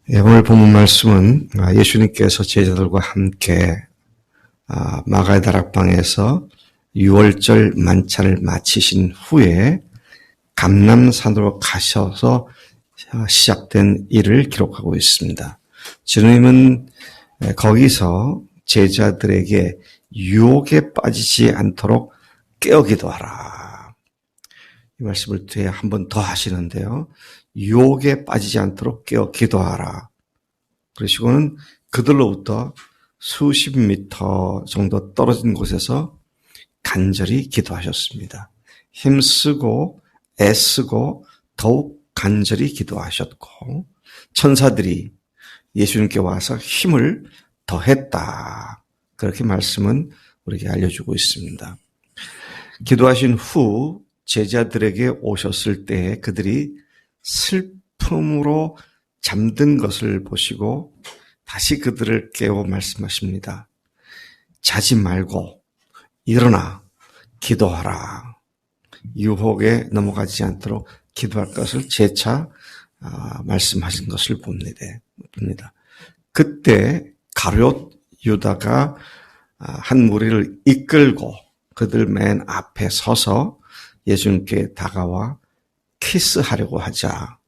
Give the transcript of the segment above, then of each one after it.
오늘 본문 말씀은 예수님께서 제자들과 함께 마가의 다락방에서 6월절 만찬을 마치신 후에 감람산으로 가셔서 시작된 일을 기록하고 있습니다. 주님은 거기서 제자들에게 유혹에 빠지지 않도록 깨어 기도하라. 이 말씀을 뒤에 한 번 더 하시는데요. 유혹에 빠지지 않도록 깨어 기도하라. 그러시고는 그들로부터 수십 미터 정도 떨어진 곳에서 간절히 기도하셨습니다. 힘쓰고 애쓰고 더욱 간절히 기도하셨고 천사들이 예수님께 와서 힘을 더했다. 그렇게 말씀은 우리에게 알려주고 있습니다. 기도하신 후 제자들에게 오셨을 때 그들이 슬픔으로 잠든 것을 보시고 다시 그들을 깨워 말씀하십니다. 자지 말고 일어나 기도하라. 유혹에 넘어가지 않도록 기도할 것을 재차 말씀하신 것을 봅니다. 그때 가룟 유다가 한 무리를 이끌고 그들 맨 앞에 서서 예수님께 다가와 키스하려고 하자.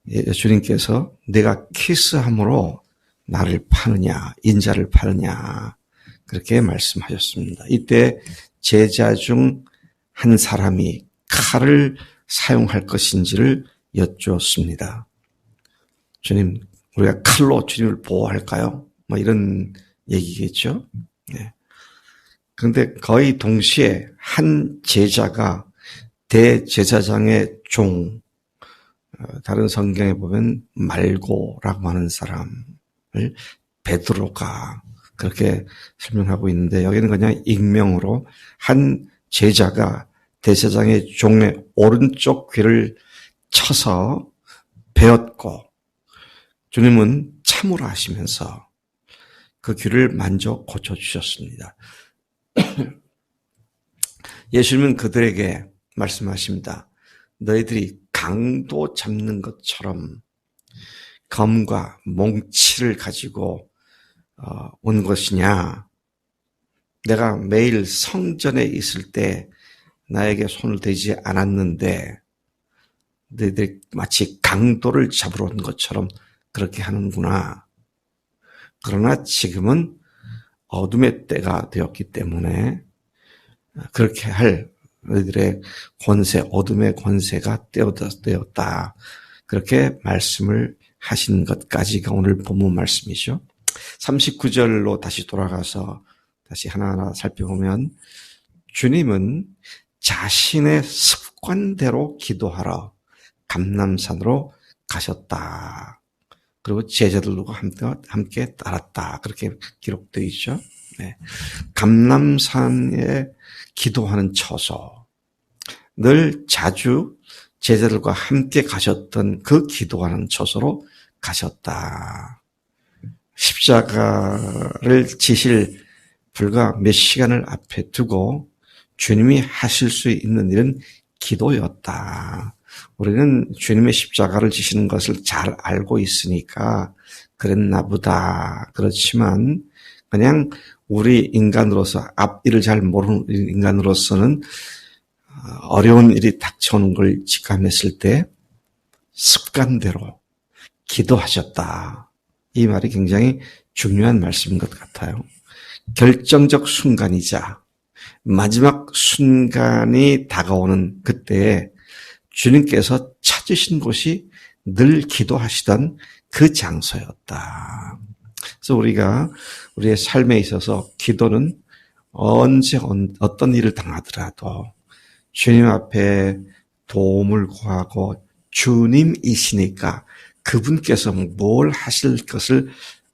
예수님께서 내가 키스함으로 나를 파느냐, 인자를 파느냐 그렇게 말씀하셨습니다. 이때 제자 중 한 사람이 칼을 사용할 것인지를 여쭈었습니다. 주님, 우리가 칼로 주님을 보호할까요? 이런 얘기겠죠. 네. 그런데 거의 동시에 한 제자가 대제사장의 종, 다른 성경에 보면 말고라고 하는 사람을 베드로가 그렇게 설명하고 있는데 여기는 그냥 익명으로 한 제자가 대제사장의 종의 오른쪽 귀를 쳐서 베었고 주님은 참으라 하시면서 그 귀를 만져 고쳐주셨습니다. 예수님은 그들에게 말씀하십니다. 너희들이 강도 잡는 것처럼 검과 몽치를 가지고 온 것이냐? 내가 매일 성전에 있을 때 나에게 손을 대지 않았는데 너희들이 마치 강도를 잡으러 온 것처럼 그렇게 하는구나. 그러나 지금은 어둠의 때가 되었기 때문에 그렇게 할 너희들의 권세, 어둠의 권세가 떼어졌다. 그렇게 말씀을 하신 것까지가 오늘 본문 말씀이죠. 39절로 다시 돌아가서 다시 하나하나 살펴보면 주님은 자신의 습관대로 기도하러 감람산으로 가셨다. 그리고 제자들과 함께 따랐다. 그렇게 기록되어 있죠. 네. 감람산에 기도하는 처소. 늘 자주 제자들과 함께 가셨던 그 기도하는 처소로 가셨다. 십자가를 지실 불과 몇 시간을 앞에 두고 주님이 하실 수 있는 일은 기도였다. 우리는 주님의 십자가를 지시는 것을 잘 알고 있으니까 그랬나 보다. 그렇지만 그냥 우리 인간으로서 앞일을 잘 모르는 인간으로서는 어려운 일이 닥쳐오는 걸 직감했을 때 습관대로 기도하셨다. 이 말이 굉장히 중요한 말씀인 것 같아요. 결정적 순간이자 마지막 순간이 다가오는 그때에 주님께서 찾으신 곳이 늘 기도하시던 그 장소였다. 그래서 우리가 우리의 삶에 있어서 기도는 언제 어떤 일을 당하더라도 주님 앞에 도움을 구하고 주님이시니까 그분께서 뭘 하실 것을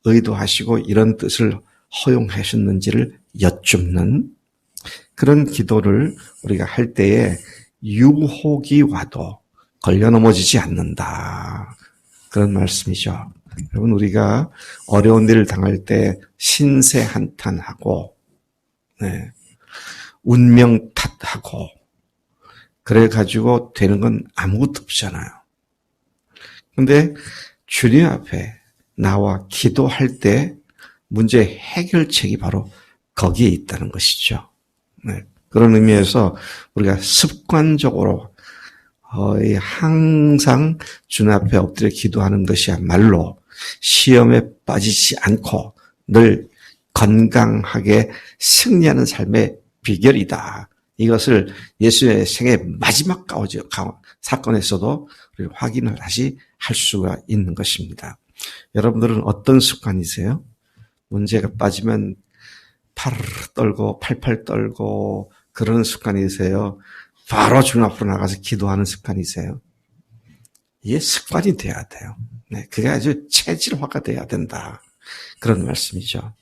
의도하시고 이런 뜻을 허용하셨는지를 여쭙는 그런 기도를 우리가 할 때에 유혹이 와도 걸려 넘어지지 않는다. 그런 말씀이죠. 여러분 우리가 어려운 일을 당할 때 신세 한탄하고 운명 탓하고 그래 가지고 되는 건 아무것도 없잖아요. 근데 주님 앞에 나와 기도할 때 문제의 해결책이 바로 거기에 있다는 것이죠. 네. 그런 의미에서 우리가 습관적으로 거의 항상 주님 앞에 엎드려 기도하는 것이야말로 시험에 빠지지 않고 늘 건강하게 승리하는 삶의 비결이다. 이것을 예수의 생애 마지막 사건에서도 확인을 다시 할 수가 있는 것입니다. 여러분들은 어떤 습관이세요? 문제가 빠지면 파르르 떨고 팔팔 떨고 그러는 습관이세요? 바로 주님 앞으로 나가서 기도하는 습관이세요? 이게 습관이 돼야 돼요. 네, 그게 아주 체질화가 돼야 된다. 그런 말씀이죠.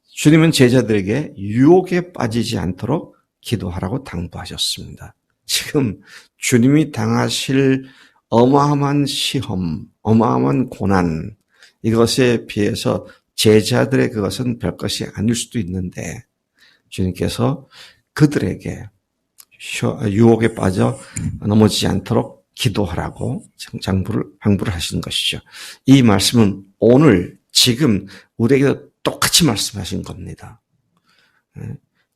주님은 제자들에게 유혹에 빠지지 않도록 기도하라고 당부하셨습니다. 지금 주님이 당하실 어마어마한 시험, 어마어마한 고난, 이것에 비해서 제자들의 그것은 별것이 아닐 수도 있는데 주님께서 그들에게 유혹에 빠져 넘어지지 않도록 기도하라고 당부를 하시는 것이죠. 이 말씀은 오늘 지금 우리에게 똑같이 말씀하신 겁니다.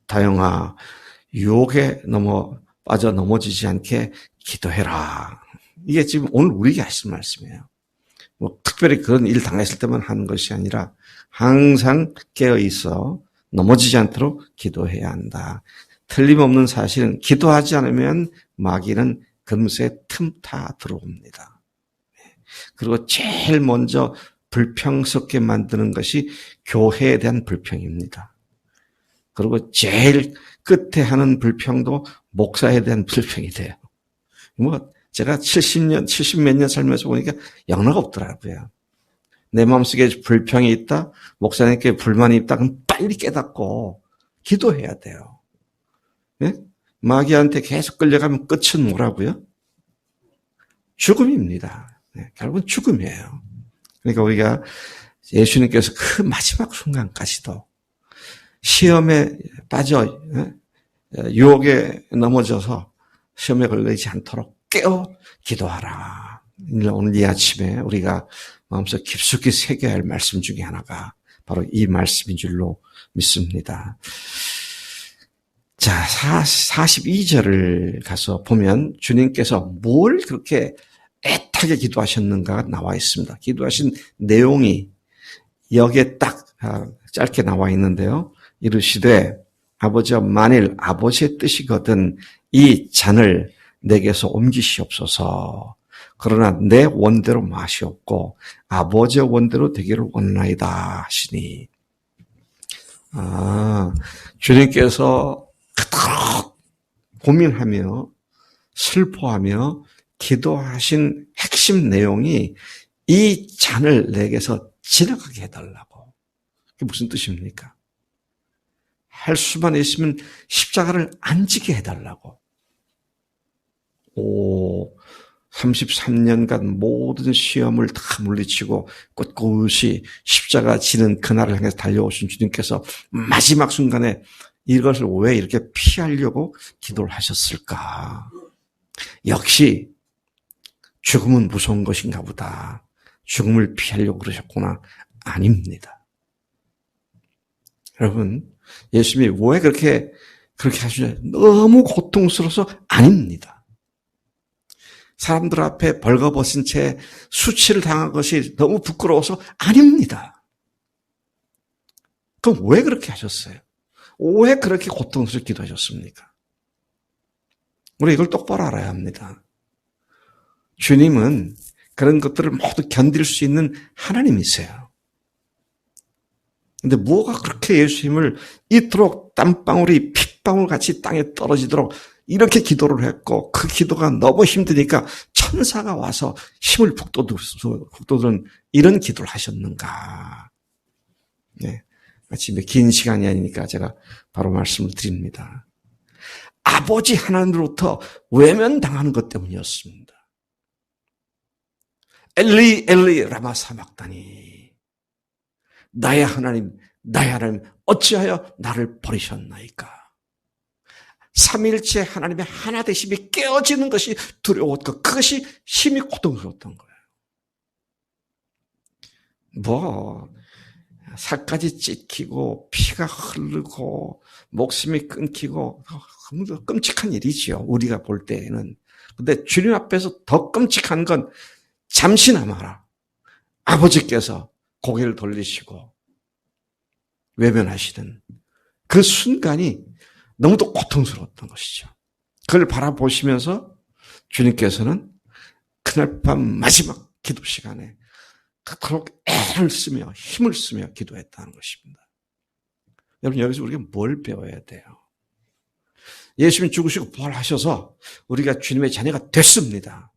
다영아, 유혹에 빠져 넘어지지 않게 기도해라. 이게 지금 오늘 우리에게 하신 말씀이에요. 뭐 특별히 그런 일 당했을 때만 하는 것이 아니라 항상 깨어 있어 넘어지지 않도록 기도해야 한다. 틀림없는 사실은 기도하지 않으면 마귀는 금세 틈타 들어옵니다. 그리고 제일 먼저 불평스럽게 만드는 것이 교회에 대한 불평입니다. 그리고 제일 끝에 하는 불평도 목사에 대한 불평이 돼요. 뭐 제가 70몇 년 살면서 보니까 영락 없더라고요. 내 마음속에 불평이 있다, 목사님께 불만이 있다, 그럼 빨리 깨닫고 기도해야 돼요. 네? 마귀한테 계속 끌려가면 끝은 뭐라고요? 죽음입니다. 네, 결국은 죽음이에요. 그러니까 우리가 예수님께서 그 마지막 순간까지도 시험에 빠져 유혹에 넘어져서 시험에 걸리지 않도록 깨어 기도하라. 오늘 이 아침에 우리가 마음속 깊숙이 새겨야 할 말씀 중에 하나가 바로 이 말씀인 줄로 믿습니다. 자, 42절을 가서 보면 주님께서 뭘 그렇게 애타게 기도하셨는가가 나와 있습니다. 기도하신 내용이 여기에 딱 짧게 나와 있는데요. 이르시되 아버지여, 만일 아버지의 뜻이거든 이 잔을 내게서 옮기시옵소서. 그러나 내 원대로 마시옵고 아버지의 원대로 되기를 원하나이다 하시니. 주님께서 그토록 고민하며 슬퍼하며 기도하신 핵심 내용이 이 잔을 내게서 지나가게 해달라고. 그게 무슨 뜻입니까? 할 수만 있으면 십자가를 안 지게 해달라고. 33년간 모든 시험을 다 물리치고 꿋꿋이 십자가 지는 그날을 향해서 달려오신 주님께서 마지막 순간에 이것을 왜 이렇게 피하려고 기도를 하셨을까? 역시 죽음은 무서운 것인가 보다. 죽음을 피하려고 그러셨구나. 아닙니다. 여러분, 예수님이 왜 그렇게 하시냐? 너무 고통스러워서 아닙니다. 사람들 앞에 벌거벗은 채 수치를 당한 것이 너무 부끄러워서 아닙니다. 그럼 왜 그렇게 하셨어요? 왜 그렇게 고통스럽게 기도하셨습니까? 우리 이걸 똑바로 알아야 합니다. 주님은 그런 것들을 모두 견딜 수 있는 하나님이세요. 근데 뭐가 그렇게 예수님을 이토록 땀방울이 핏방울 같이 땅에 떨어지도록 이렇게 기도를 했고 그 기도가 너무 힘드니까 천사가 와서 힘을 북돋우는 이런 기도를 하셨는가. 네. 마침 긴 시간이 아니니까 제가 바로 말씀을 드립니다. 아버지 하나님으로부터 외면당하는 것 때문이었습니다. 엘리 엘리 라마 사막다니, 나의 하나님 어찌하여 나를 버리셨나이까. 삼일째 하나님의 하나 되심이 깨어지는 것이 두려웠고 그것이 심히 고통스러웠던 거예요. 뭐 살까지 찢기고 피가 흐르고 목숨이 끊기고 끔찍한 일이지요. 우리가 볼 때에는. 근데 주님 앞에서 더 끔찍한 건 잠시나마라 아버지께서 고개를 돌리시고 외면하시는 그 순간이 너무도 고통스러웠던 것이죠. 그걸 바라보시면서 주님께서는 그날 밤 마지막 기도 시간에 그토록 애를 쓰며 힘을 쓰며 기도했다는 것입니다. 여러분, 여기서 우리가 뭘 배워야 돼요? 예수님 죽으시고 부활하셔서 우리가 주님의 자녀가 됐습니다.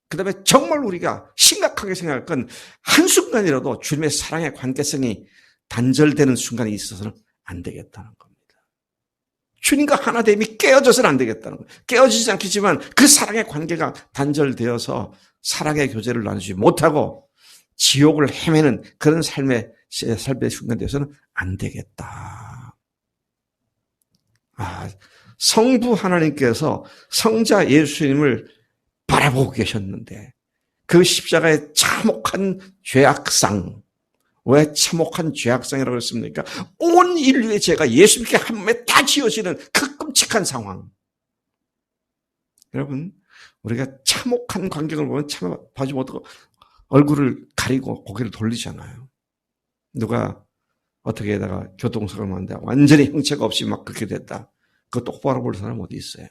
그 다음에 정말 우리가 심각하게 생각할 건 한순간이라도 주님의 사랑의 관계성이 단절되는 순간이 있어서는 안 되겠다는 겁니다. 주님과 하나됨이 깨어져서는 안 되겠다는 거예요. 깨어지지 않겠지만 그 사랑의 관계가 단절되어서 사랑의 교제를 나누지 못하고 지옥을 헤매는 그런 삶의 순간이 되어서는 안 되겠다. 성부 하나님께서 성자 예수님을 바라보고 계셨는데 그 십자가의 참혹한 죄악상, 왜 참혹한 죄악상이라고 했습니까? 온 인류의 죄가 예수님께 한 몸에 다 지어지는 그 끔찍한 상황. 여러분, 우리가 참혹한 관객을 보면 참아보지 못하고 얼굴을 가리고 고개를 돌리잖아요. 누가 어떻게 해다가 교통사고를 만데 완전히 형체가 없이 막 그렇게 됐다. 그거 똑바로 볼 사람 어디 있어요?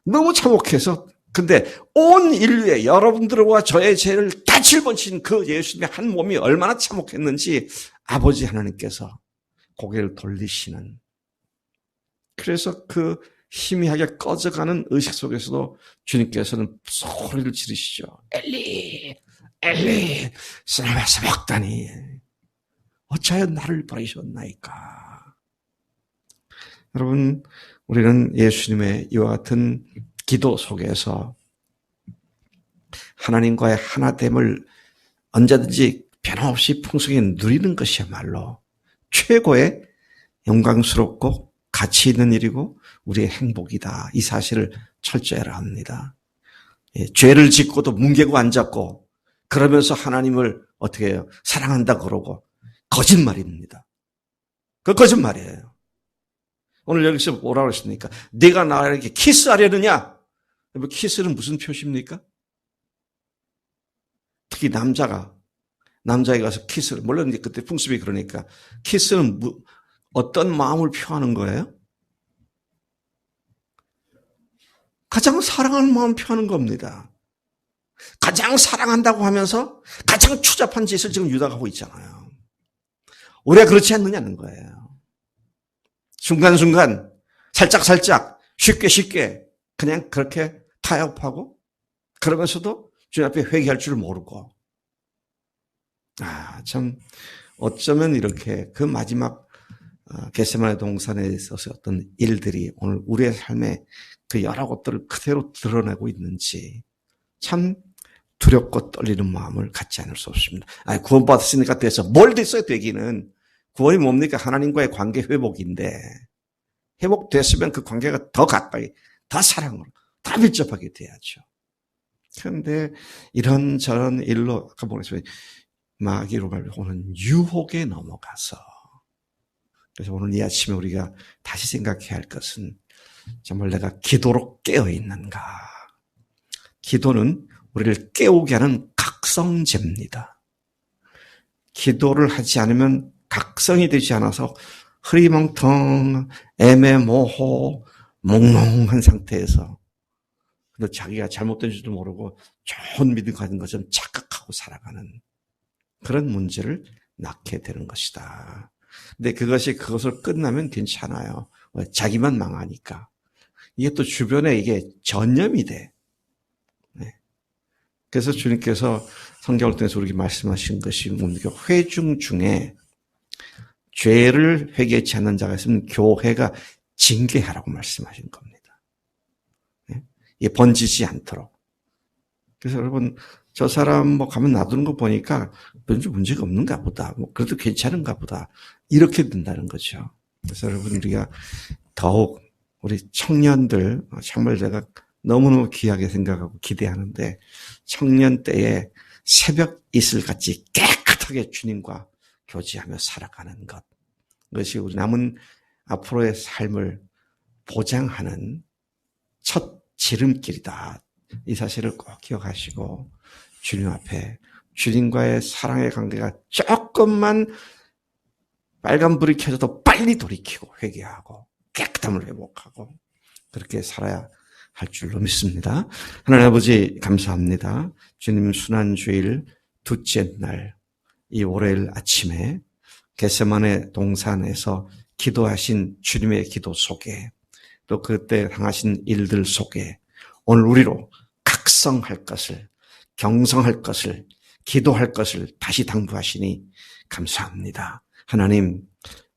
너무 참혹해서. 근데 온 인류의 여러분들과 저의 죄를 다 짊어진 그 예수님의 한 몸이 얼마나 참혹했는지 아버지 하나님께서 고개를 돌리시는. 그래서 그 희미하게 꺼져가는 의식 속에서도 주님께서는 소리를 지르시죠. 엘리, 엘리, 스나마 사박다니. 어찌하여 나를 버리셨나이까. 여러분, 우리는 예수님의 이와 같은 기도 속에서 하나님과의 하나됨을 언제든지 변함없이 풍성히 누리는 것이야말로 최고의 영광스럽고 가치 있는 일이고 우리의 행복이다. 이 사실을 철저히 알아야 합니다. 죄를 짓고도 뭉개고 앉았고 그러면서 하나님을 어떻게 해요? 사랑한다 그러고 거짓말입니다. 그 거짓말이에요. 오늘 여기서 뭐라고 했습니까? 네가 나에게 키스하려느냐? 키스는 무슨 표시입니까? 특히 남자에 가서 키스를, 물론 이제 그때 풍습이 그러니까 키스는 어떤 마음을 표하는 거예요? 가장 사랑하는 마음을 표하는 겁니다. 가장 사랑한다고 하면서 가장 추잡한 짓을 지금 유다가 하고 있잖아요. 우리가 그렇지 않느냐는 거예요. 순간순간 살짝살짝 쉽게 그냥 그렇게 타협하고 그러면서도 주님 앞에 회개할 줄 모르고 참 어쩌면 이렇게 그 마지막 겟세마네 동산에 있어서 어떤 일들이 오늘 우리의 삶에 그 여러 것들을 그대로 드러내고 있는지 참 두렵고 떨리는 마음을 갖지 않을 수 없습니다. 구원받았으니까 돼서 뭘 됐어요? 되기는. 구원이 뭡니까? 하나님과의 관계 회복인데 회복됐으면 그 관계가 더 가까이, 더 사랑으로, 더 밀접하게 돼야죠. 그런데 이런저런 일로 아까 보냈습니다. 마귀로 오는 유혹에 넘어가서 그래서 오늘 이 아침에 우리가 다시 생각해야 할 것은 정말 내가 기도로 깨어있는가. 기도는 우리를 깨우게 하는 각성제입니다. 기도를 하지 않으면 각성이 되지 않아서 흐리멍텅, 애매모호, 몽롱한 상태에서 근데 자기가 잘못된 줄도 모르고 좋은 믿음 가진 것처럼 착각하고 살아가는 그런 문제를 낳게 되는 것이다. 근데 그것을 끝나면 괜찮아요. 왜? 자기만 망하니까. 이게 또 주변에 이게 전염이 돼. 네. 그래서 주님께서 성경을 통해서 우리에게 말씀하신 것이 뭡니까? 회중 중에 죄를 회개치 않는 자가 있으면 교회가 징계하라고 말씀하신 겁니다. 네? 이게 번지지 않도록. 그래서 여러분, 저 사람 가면 놔두는 거 보니까 왠지 문제가 없는가 보다. 그래도 괜찮은가 보다. 이렇게 된다는 거죠. 그래서 여러분, 우리가 더욱 우리 청년들, 정말 내가 너무너무 귀하게 생각하고 기대하는데 청년 때에 새벽 이슬같이 깨끗하게 주님과 교제하며 살아가는 것. 그것이 우리 남은 앞으로의 삶을 보장하는 첫 지름길이다. 이 사실을 꼭 기억하시고 주님 앞에 주님과의 사랑의 관계가 조금만 빨간불이 켜져도 빨리 돌이키고 회개하고 깨끗함을 회복하고 그렇게 살아야 할 줄로 믿습니다. 하나님 아버지 감사합니다. 주님 순환주일 둘째 날 이 월요일 아침에 겟세마네 동산에서 기도하신 주님의 기도 속에 또 그때 당하신 일들 속에 오늘 우리로 각성할 것을 경성할 것을 기도할 것을 다시 당부하시니 감사합니다. 하나님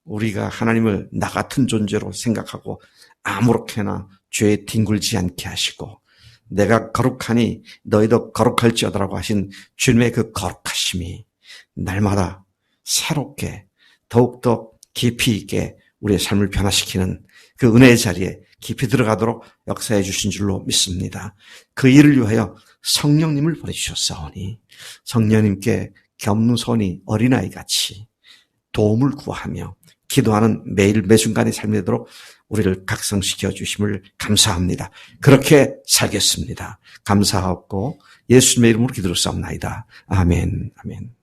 우리가 하나님을 나 같은 존재로 생각하고 아무렇게나 죄에 뒹굴지 않게 하시고 내가 거룩하니 너희도 거룩할지어다라고 하신 주님의 그 거룩하심이 날마다 새롭게 더욱더 깊이 있게 우리의 삶을 변화시키는 그 은혜의 자리에 깊이 들어가도록 역사해 주신 줄로 믿습니다. 그 일을 위하여 성령님을 보내주셨사오니 성령님께 겸손히 어린아이같이 도움을 구하며 기도하는 매일 매순간의 삶이 되도록 우리를 각성시켜 주심을 감사합니다. 그렇게 살겠습니다. 감사하고 예수님의 이름으로 기도를 싸움나이다. 아멘. 아멘.